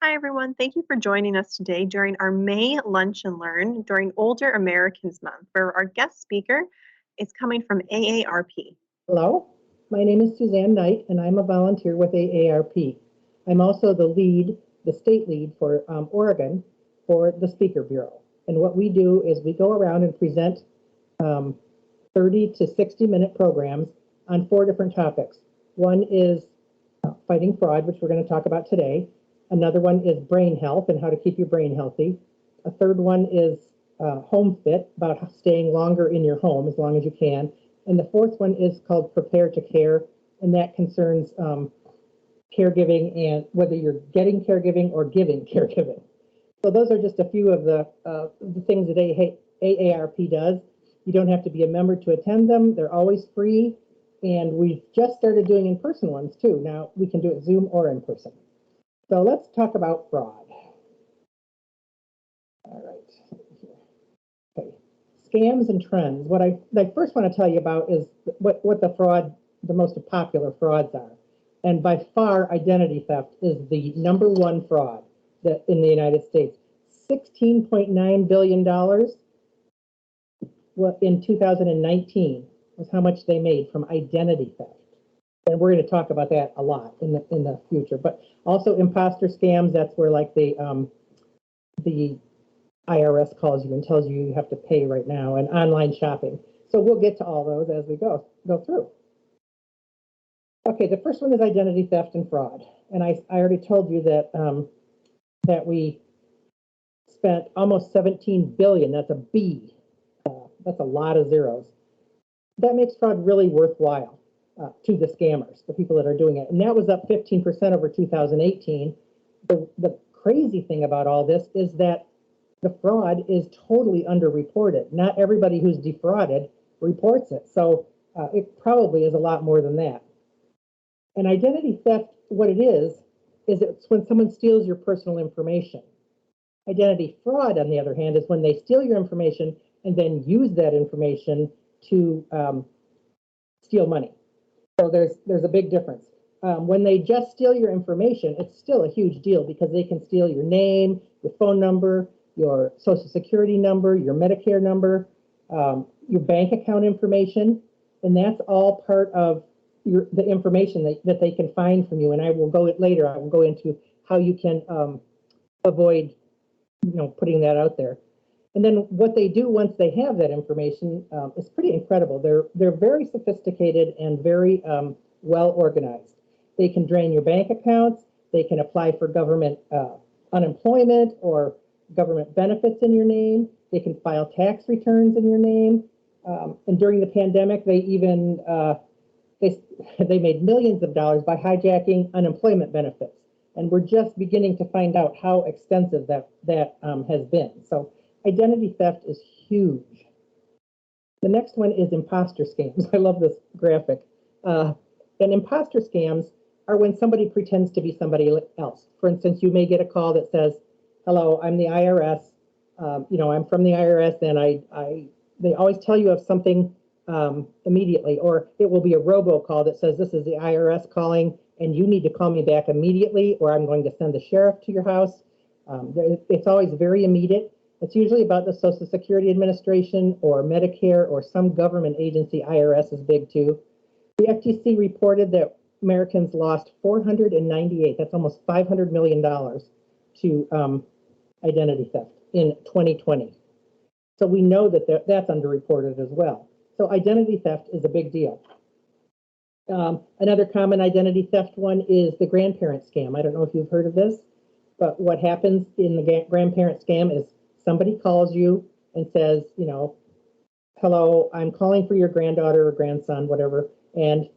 Hi, everyone. Thank you for joining us today during our May Lunch and Learn during Older Americans Month, where our guest speaker is coming from AARP. Hello, my name is Suzanne Knight, and I'm a volunteer with AARP. I'm also the state lead for Oregon for the Speaker Bureau. And what we do is we go around and present 30 to 60-minute programs on 4 different topics. One is fighting fraud, which we're going to talk about today. Another one is brain health and how to keep your brain healthy. A third one is home fit, about staying longer in your home as long as you can. And the fourth one is called Prepare to Care, and that concerns caregiving and whether you're getting caregiving or giving caregiving. So those are just a few of the things that AARP does. You don't have to be a member to attend them. They're always free. And we've just started doing in-person ones too. Now we can do it Zoom or in person. So let's talk about fraud. All right. Okay. Scams and trends. What I first want to tell you about is what the most popular frauds are. And by far, identity theft is the number one fraud that in the United States. $16.9 billion in 2019 was how much they made from identity theft. And we're going to talk about that a lot in the future. But also imposter scams, that's where like the IRS calls you and tells you you have to pay right now, and online shopping. So we'll get to all those as we go through. Okay, the first one is identity theft and fraud. And I already told you that we spent almost 17 billion. That's a B. That's a lot of zeros. That makes fraud really worthwhile to the scammers, the people that are doing it. And that was up 15% over 2018. The crazy thing about all this is that the fraud is totally underreported. Not everybody who's defrauded reports it. So it probably is a lot more than that. And identity theft, what it is it's when someone steals your personal information. Identity fraud, on the other hand, is when they steal your information and then use that information to steal money. So there's a big difference. When they just steal your information, it's still a huge deal because they can steal your name, your phone number, your social security number, your Medicare number, your bank account information, and that's all part of the information that they can find from you. And I will go into how you can avoid, putting that out there. And then what they do once they have that information is pretty incredible. They're very sophisticated and very well organized. They can drain your bank accounts. They can apply for government unemployment or government benefits in your name. They can file tax returns in your name. And during the pandemic, they even they made millions of dollars by hijacking unemployment benefits. And we're just beginning to find out how extensive that has been. So identity theft is huge. The next one is imposter scams. I love this graphic. And imposter scams are when somebody pretends to be somebody else. For instance, you may get a call that says, "Hello, I'm the IRS. I'm from the IRS, and they always tell you of something immediately." Or it will be a robocall that says, "This is the IRS calling, and you need to call me back immediately, or I'm going to send the sheriff to your house." It's always very immediate. It's usually about the Social Security Administration or Medicare or some government agency. IRS is big too. The FTC reported that Americans lost 498, that's almost $500 million to identity theft in 2020. So we know that that's underreported as well. So identity theft is a big deal. Another common identity theft one is the grandparent scam. I don't know if you've heard of this, but what happens in the grandparent scam is somebody calls you and says, "Hello, I'm calling for your granddaughter or grandson, whatever, and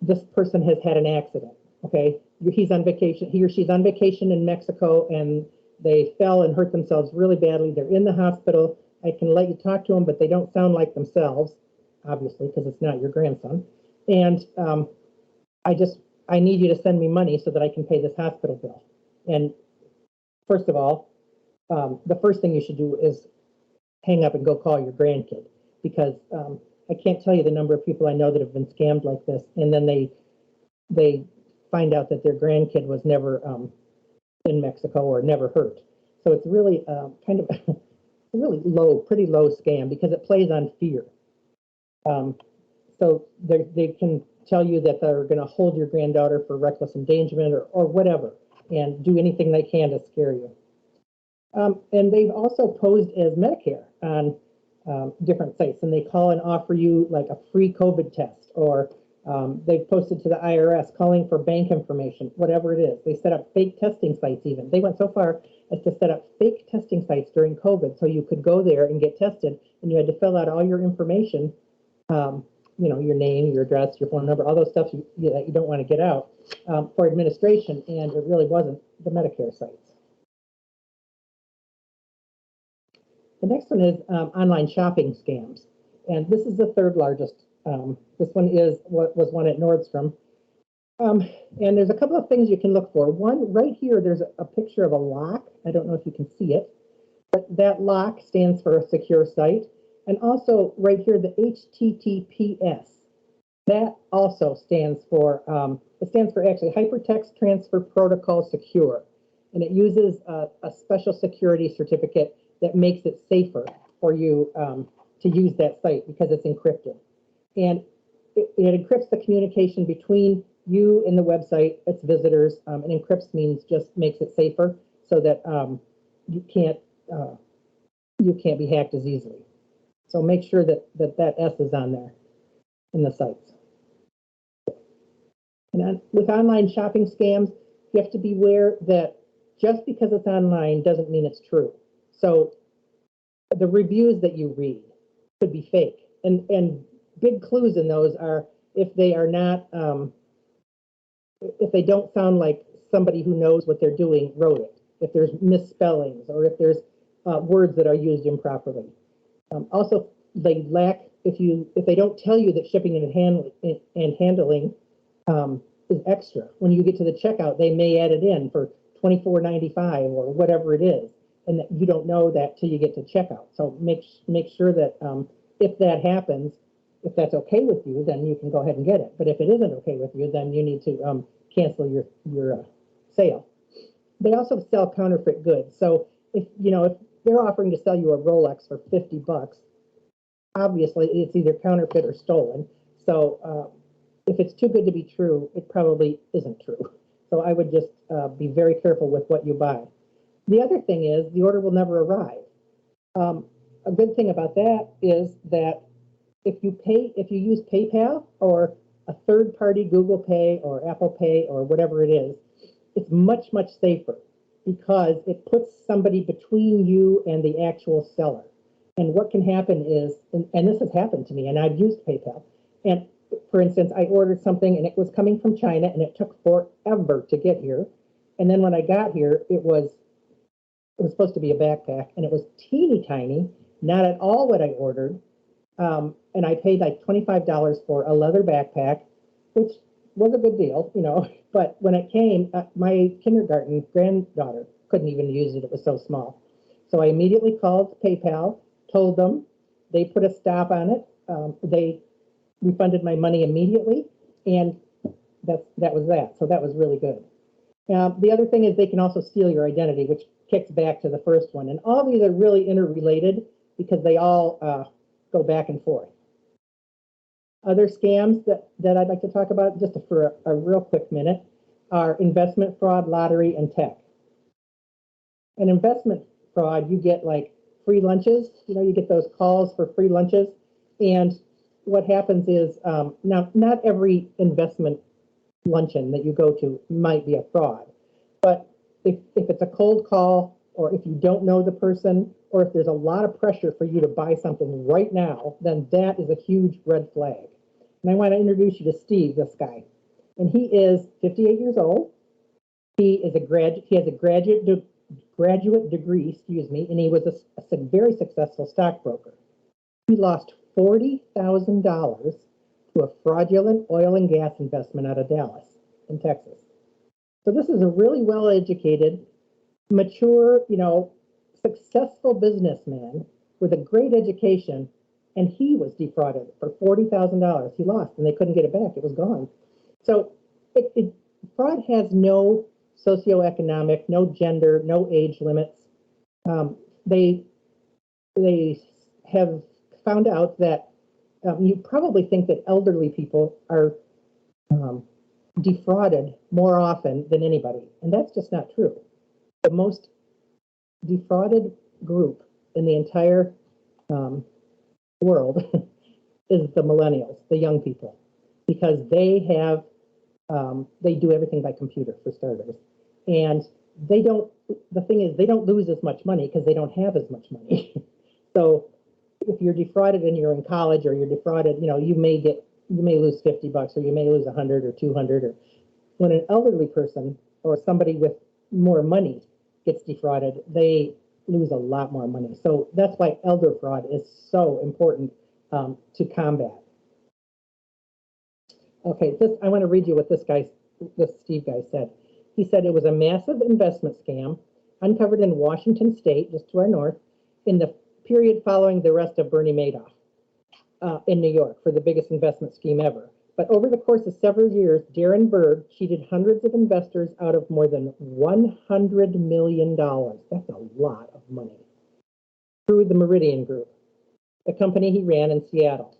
this person has had an accident. Okay, he's on vacation. He or she's on vacation in Mexico, and they fell and hurt themselves really badly. They're in the hospital. I can let you talk to them, but they don't sound like themselves, obviously, because it's not your grandson. And I need you to send me money so that I can pay this hospital bill." And first of all, the first thing you should do is hang up and go call your grandkid, because I can't tell you the number of people I know that have been scammed like this, and then they find out that their grandkid was never in Mexico or never hurt. So it's really kind of a really low, pretty low scam because it plays on fear. So they can tell you that they're going to hold your granddaughter for reckless endangerment or whatever, and do anything they can to scare you. And they've also posed as Medicare on different sites, and they call and offer you like a free COVID test, or they've posted to the IRS calling for bank information, whatever it is. They set up fake testing sites even. They went so far as to set up fake testing sites during COVID so you could go there and get tested, and you had to fill out all your information, your name, your address, your phone number, all those stuff that you don't want to get out for administration, and it really wasn't the Medicare sites. The next one is online shopping scams, and this is the third largest. This one is what was one at Nordstrom. And there's a couple of things you can look for. One, right here, there's a picture of a lock. I don't know if you can see it, but that lock stands for a secure site. And also right here, the HTTPS, that also stands for, it stands for actually Hypertext Transfer Protocol Secure. And it uses a special security certificate that makes it safer for you to use that site because it's encrypted. And it encrypts the communication between you and the website, its visitors, and encrypts means just makes it safer so that you can't be hacked as easily. So make sure that S is on there in the sites. And with online shopping scams, you have to beware that just because it's online doesn't mean it's true. So the reviews that you read could be fake, and big clues in those are if they are not, if they don't sound like somebody who knows what they're doing wrote it, if there's misspellings, or if there's words that are used improperly. Also, they lack, if they don't tell you that shipping and handling is extra. When you get to the checkout, they may add it in for $24.95 or whatever it is, and that you don't know that till you get to checkout. So make sure that if that happens, if that's okay with you, then you can go ahead and get it. But if it isn't okay with you, then you need to cancel your sale. They also sell counterfeit goods. So if they're offering to sell you a Rolex for $50, obviously it's either counterfeit or stolen. So if it's too good to be true, it probably isn't true. So I would just be very careful with what you buy. The other thing is the order will never arrive. A good thing about that is that if you use PayPal or a third-party Google Pay or Apple Pay or whatever it is, it's much, much safer because it puts somebody between you and the actual seller. And what can happen is, and this has happened to me, and I've used PayPal. And for instance, I ordered something and it was coming from China and it took forever to get here. And then when I got here, it was supposed to be a backpack and it was teeny tiny, not at all what I ordered. And I paid like $25 for a leather backpack, which was a good deal, but when it came, my kindergarten granddaughter couldn't even use it. It was so small. So I immediately called PayPal, told them, they put a stop on it. They refunded my money immediately, and that was that. So that was really good. The other thing is they can also steal your identity, which kicks back to the first one. And all these are really interrelated because they all go back and forth. Other scams that I'd like to talk about just for a real quick minute are investment fraud, lottery, and tech. In investment fraud, you get like free lunches. You get those calls for free lunches. And what happens is, now, not every investment luncheon that you go to might be a fraud. But if it's a cold call, or if you don't know the person, or if there's a lot of pressure for you to buy something right now, then that is a huge red flag. And I want to introduce you to Steve, this guy. And he is 58 years old. He has a graduate degree, and he was a very successful stockbroker. He lost $40,000 to a fraudulent oil and gas investment out of Dallas in Texas. So this is a really well-educated, mature, successful businessman with a great education, and he was defrauded for $40,000. He lost, and they couldn't get it back. It was gone. So fraud has no socioeconomic, no gender, no age limits. They have found out that you probably think that elderly people are defrauded more often than anybody, and that's just not true. The most defrauded group in the entire world is the millennials, the young people, because they have they do everything by computer for starters, and they don't. The thing is, they don't lose as much money because they don't have as much money. So if you're defrauded and you're in college, or you're defrauded, you may lose $50, or you may lose 100 or 200. Or when an elderly person or somebody with more money gets defrauded, they lose a lot more money. So that's why elder fraud is so important to combat. Okay, I want to read you what this Steve guy said. He said it was a massive investment scam uncovered in Washington State, just to our north, in the period following the arrest of Bernie Madoff in New York for the biggest investment scheme ever. But over the course of several years, Darren Berg cheated hundreds of investors out of more than $100 million. That's a lot of money. Through the Meridian Group, the company he ran in Seattle.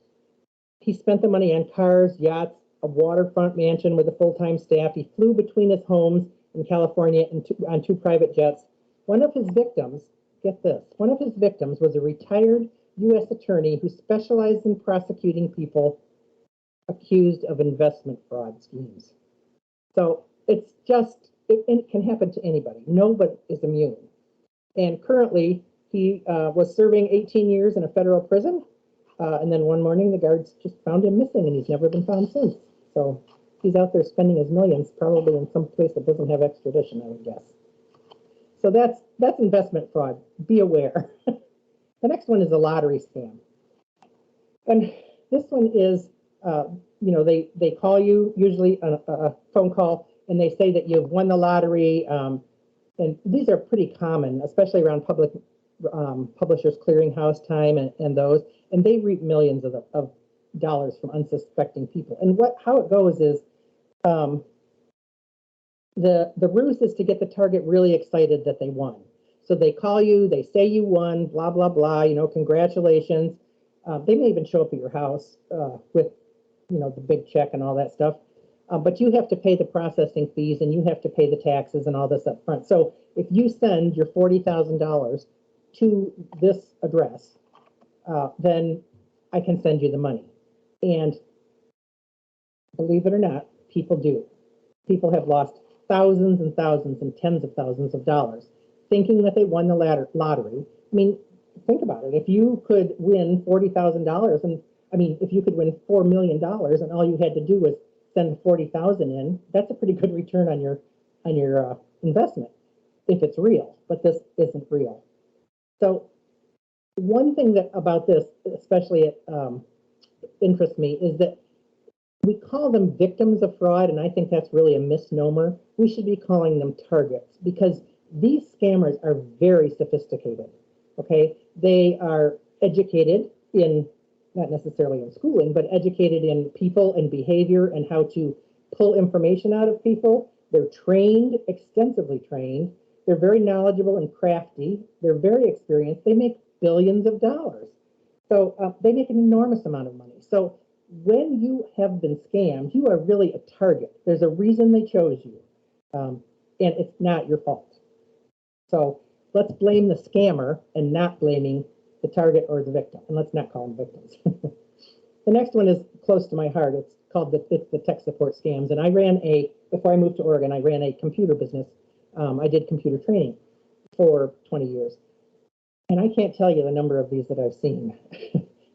He spent the money on cars, yachts, a waterfront mansion with a full-time staff. He flew between his homes in California and on 2 private jets. One of his victims, get this, one of his victims was a retired U.S. attorney who specialized in prosecuting people accused of investment fraud schemes. So it can happen to anybody. Nobody is immune. And currently, he was serving 18 years in a federal prison. And then one morning, the guards just found him missing, and he's never been found since. So he's out there spending his millions, probably in some place that doesn't have extradition, I would guess. So that's investment fraud. Be aware. The next one is a lottery scam. And this one is, they call you, usually a phone call, and they say that you've won the lottery. And these are pretty common, especially around public Publishers Clearinghouse time and those, and they reap millions of dollars from unsuspecting people. And how it goes is the ruse is to get the target really excited that they won. So they call you, they say you won, blah, blah, blah, congratulations. They may even show up at your house with, the big check and all that stuff. But you have to pay the processing fees, and you have to pay the taxes and all this up front. So if you send your $40,000 to this address, then I can send you the money. And believe it or not, people do. People have lost thousands and thousands and tens of thousands of dollars thinking that they won the lottery. I mean, think about it. If you could win $40,000, if you could win $4 million, and all you had to do was send 40,000 in, that's a pretty good return on your investment if it's real. But this isn't real. So one thing about this, especially interests me, is that we call them victims of fraud, and I think that's really a misnomer. We should be calling them targets, because these scammers are very sophisticated. Okay, they are educated in, not necessarily in schooling, but educated in people and behavior and how to pull information out of people. They're trained, extensively trained. They're very knowledgeable and crafty. They're very experienced. They make billions of dollars. So they make an enormous amount of money. So when you have been scammed, you are really a target. There's a reason they chose you, and it's not your fault. So let's blame the scammer and not blaming the target or the victim, and let's not call them victims. The next one is close to my heart. It's called the tech support scams. And before I moved to Oregon, I ran a computer business. I did computer training for 20 years. And I can't tell you the number of these that I've seen.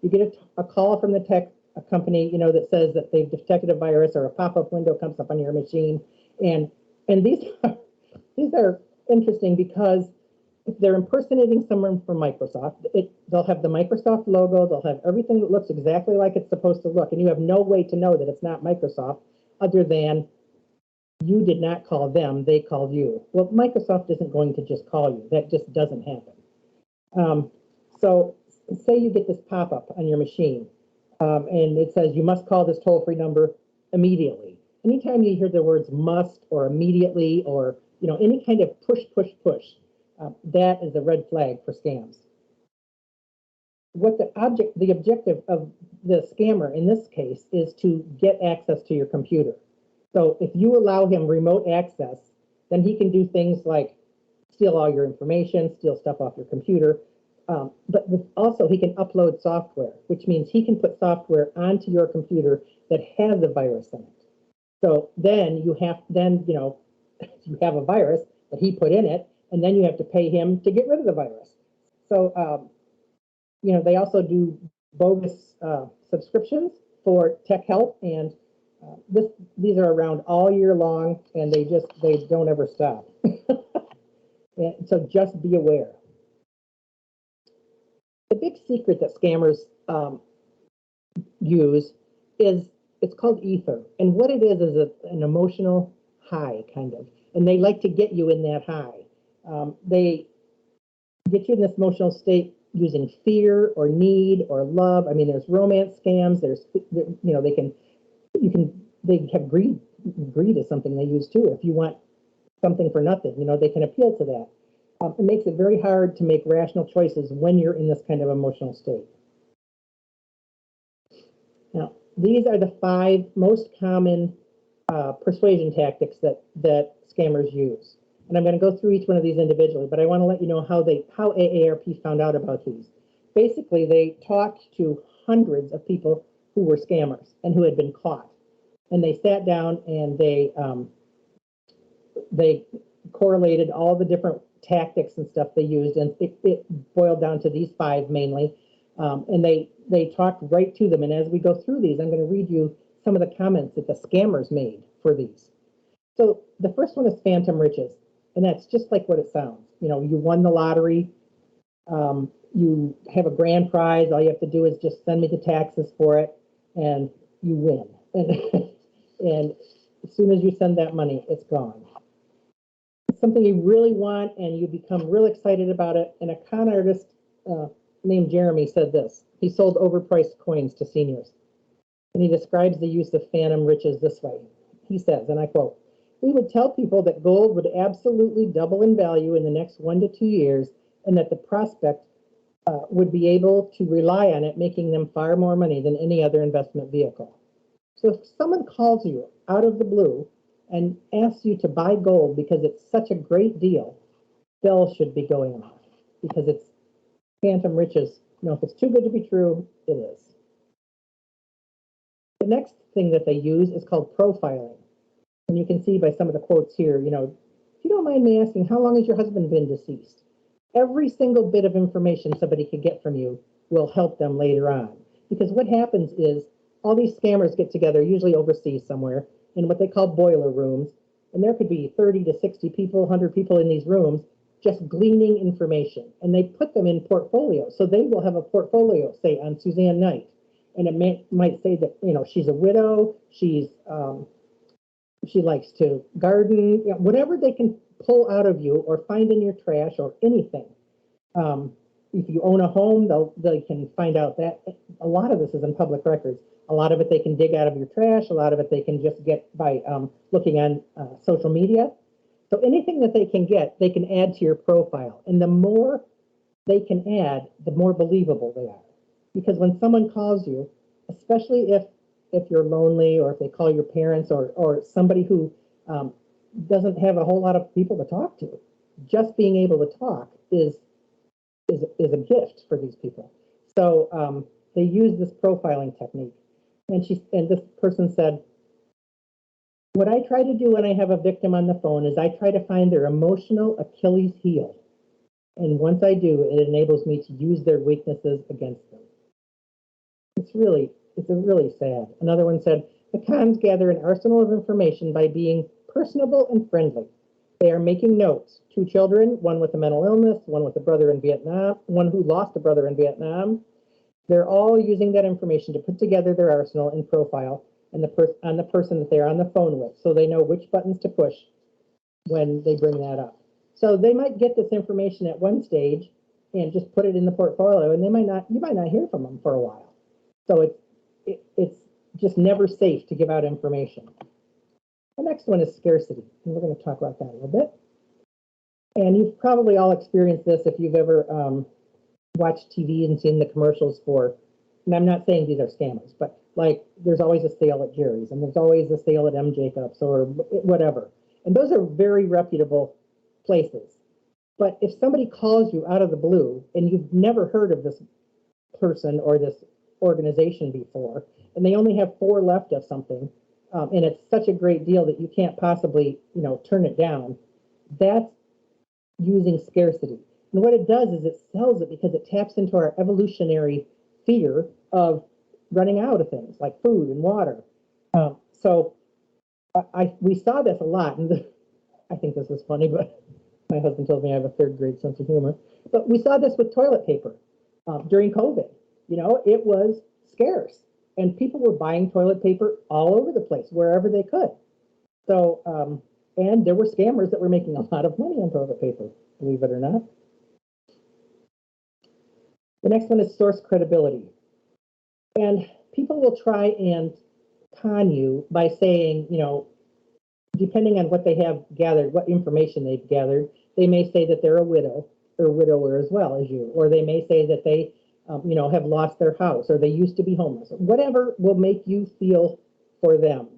You get a call from the tech company, that says that they've detected a virus, or a pop-up window comes up on your machine. And these are interesting because if they're impersonating someone from Microsoft, they'll have the Microsoft logo, they'll have everything that looks exactly like it's supposed to look, and you have no way to know that it's not Microsoft other than you did not call them, they called you. Well, Microsoft isn't going to just call you. That just doesn't happen. So say you get this pop-up on your machine, and it says you must call this toll-free number immediately. anytime you hear the words must or immediately or, any kind of push, that is a red flag for scams. What the objective of the scammer in this case is to get access to your computer. So if you allow him remote access, then he can do things like steal all your information, steal stuff off your computer. But also he can upload software, which means he can put software onto your computer that has a virus in it. So then you have a virus that he put in it, and then you have to pay him to get rid of the virus. So they also do bogus subscriptions for tech help, and these are around all year long, and they don't ever stop. And so just be aware. The big secret that scammers use is it's called ether, and what it is an emotional high, kind of, and they like to get you in that high. They get you in this emotional state using fear or need or love. I mean, there's romance scams. There's they have greed. Greed is something they use too. If you want something for nothing, they can appeal to that. It makes it very hard to make rational choices when you're in this kind of emotional state. Now, these are the 5 most common persuasion tactics that scammers use. And I'm going to go through each one of these individually, but I want to let you know how AARP found out about these. Basically, they talked to hundreds of people who were scammers and who had been caught. And they sat down and they correlated all the different tactics and stuff they used, and it boiled down to these 5 mainly. And they talked right to them. And as we go through these, I'm going to read you some of the comments that the scammers made for these. So the first one is phantom riches, and that's just like what it sounds. You won the lottery, you have a grand prize. All you have to do is just send me the taxes for it, and you win. And as soon as you send that money, it's gone. It's something you really want, and you become real excited about it. And a con artist named Jeremy said this. He sold overpriced coins to seniors. And he describes the use of phantom riches this way. He says, and I quote, "We would tell people that gold would absolutely double in value in the next 1 to 2 years, and that the prospect would be able to rely on it, making them far more money than any other investment vehicle." So if someone calls you out of the blue and asks you to buy gold because it's such a great deal, bells should be going off, because it's phantom riches. If it's too good to be true, it is. The next thing that they use is called profiling. And you can see by some of the quotes here, if you don't mind me asking, how long has your husband been deceased? Every single bit of information somebody could get from you will help them later on. Because what happens is all these scammers get together, usually overseas somewhere, in what they call boiler rooms. And there could be 30 to 60 people, 100 people in these rooms just gleaning information. And they put them in portfolios. So they will have a portfolio, say, on Suzanne Knight. And it might say that, she's a widow, she likes to garden, whatever they can pull out of you or find in your trash or anything. If you own a home, they can find out that a lot of this is in public records. A lot of it they can dig out of your trash. A lot of it they can just get by looking on social media. So anything that they can get, they can add to your profile. And the more they can add, the more believable they are. Because when someone calls you, especially if you're lonely, or if they call your parents, or somebody who doesn't have a whole lot of people to talk to, just being able to talk is a gift for these people. So they use this profiling technique. And this person said, "What I try to do when I have a victim on the phone is I try to find their emotional Achilles heel. And once I do, it enables me to use their weaknesses against them." It's really sad. Another one said, "The cons gather an arsenal of information by being personable and friendly. They are making notes. 2 children, one with a mental illness, one with a brother in Vietnam, one who lost a brother in Vietnam. They're all using that information to put together their arsenal and profile and on the person that they're on the phone with, so they know which buttons to push when they bring that up." So they might get this information at one stage and just put it in the portfolio, and you might not hear from them for a while. So it's just never safe to give out information. The next one is scarcity, and we're going to talk about that a little bit. And you've probably all experienced this if you've ever watched TV and seen the commercials for, and I'm not saying these are scammers, but like there's always a sale at Jerry's and there's always a sale at M. Jacobs or whatever. And those are very reputable places. But if somebody calls you out of the blue and you've never heard of this person or this organization before, and they only have 4 left of something, and it's such a great deal that you can't possibly, turn it down, that's using scarcity. And what it does is it sells it because it taps into our evolutionary fear of running out of things like food and water. So we saw this a lot, and I think this is funny, but my husband told me I have a 3rd grade sense of humor. But we saw this with toilet paper during COVID. It was scarce, and people were buying toilet paper all over the place, wherever they could. So, and there were scammers that were making a lot of money on toilet paper, believe it or not. The next one is source credibility. And people will try and con you by saying, depending on what they have gathered, what information they've gathered, they may say that they're a widow or widower as well as you, or they may say that they, have lost their house or they used to be homeless. Whatever will make you feel for them.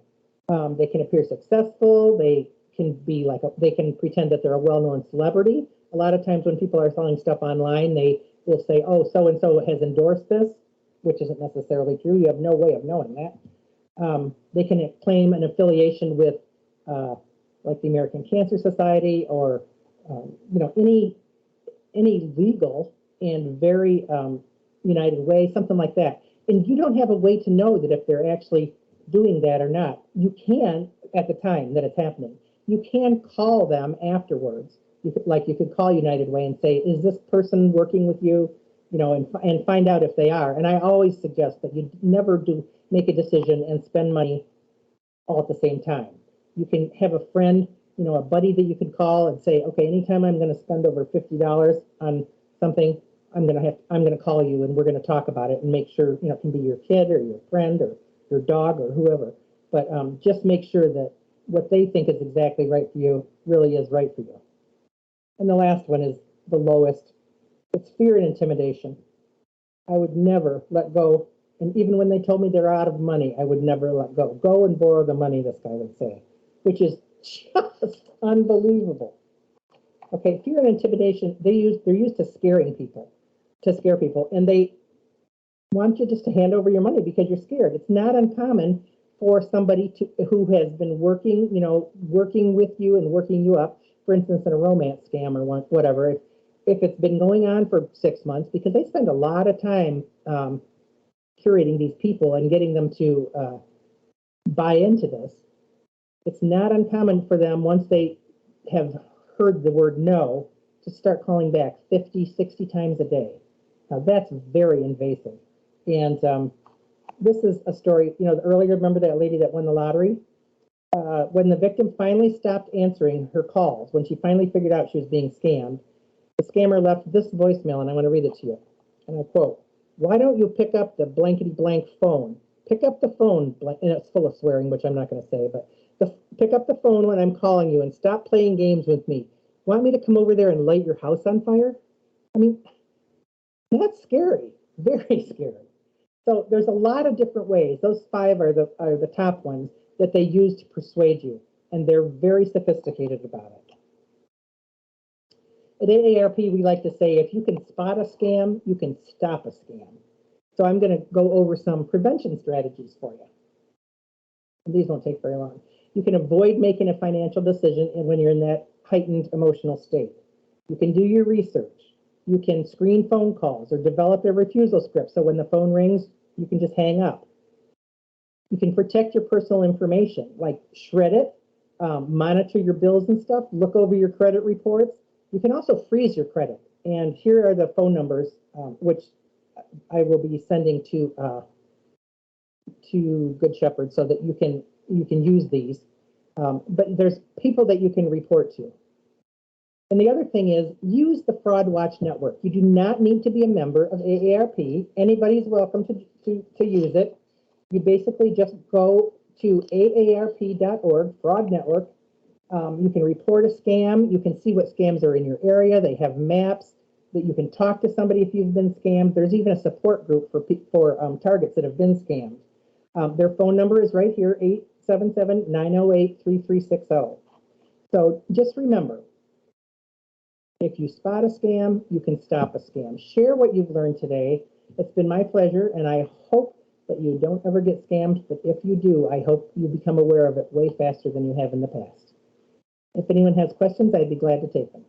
They can appear successful. They can be they can pretend that they're a well-known celebrity. A lot of times when people are selling stuff online, they will say, oh, so-and-so has endorsed this, which isn't necessarily true. You have no way of knowing that. They can claim an affiliation with like the American Cancer Society or, any legal and very united way, something like that. And you don't have a way to know that if they're actually doing that or not. You can, at the time that it's happening, you can call them afterwards. You could call United Way and say, is this person working with you? And find out if they are. And I always suggest that you never make a decision and spend money all at the same time. You can have a friend, a buddy that you could call and say, okay, anytime I'm going to spend over $50 on something, I'm going to call you and we're going to talk about it and make sure, it can be your kid or your friend or your dog or whoever. But just make sure that what they think is exactly right for you really is right for you. And the last one is the lowest. It's fear and intimidation. I would never let go. And even when they told me they're out of money, I would never let go. Go and borrow the money, this guy would say, which is just unbelievable. Okay, fear and intimidation, they're used to scare people, and they want you just to hand over your money because you're scared. It's not uncommon for somebody who has been working with you and working you up, for instance, in a romance scam or whatever, if it's been going on for 6 months, because they spend a lot of time curating these people and getting them to buy into this. It's not uncommon for them, once they have heard the word no, to start calling back 50, 60 times a day. Now, that's very invasive. And this is a story, earlier, remember that lady that won the lottery? When the victim finally stopped answering her calls, when she finally figured out she was being scammed, the scammer left this voicemail, and I want to read it to you. And I quote, "Why don't you pick up the blankety blank phone? Pick up the phone," and it's full of swearing, which I'm not going to say, but pick up the phone when I'm calling you and stop playing games with me. Want me to come over there and light your house on fire? I mean, that's scary, very scary. So there's a lot of different ways. Those 5 are the top ones that they use to persuade you, and they're very sophisticated about it. At AARP, we like to say, if you can spot a scam, you can stop a scam. So I'm going to go over some prevention strategies for you. And these won't take very long. You can avoid making a financial decision when you're in that heightened emotional state. You can do your research. You can screen phone calls or develop a refusal script, so when the phone rings, you can just hang up. You can protect your personal information, like shred it, monitor your bills and stuff, look over your credit reports. You can also freeze your credit. And here are the phone numbers, which I will be sending to Good Shepherd so that you can use these. But there's people that you can report to. And the other thing is, use the Fraud Watch Network. You do not need to be a member of AARP. Anybody's welcome to use it. You basically just go to AARP.org, Fraud Network. You can report a scam. You can see what scams are in your area. They have maps that you can talk to somebody if you've been scammed. There's even a support group for targets that have been scammed. Their phone number is right here, 877-908-3360. So just remember, if you spot a scam, you can stop a scam. Share what you've learned today. It's been my pleasure, and I hope that you don't ever get scammed, but if you do, I hope you become aware of it way faster than you have in the past. If anyone has questions, I'd be glad to take them.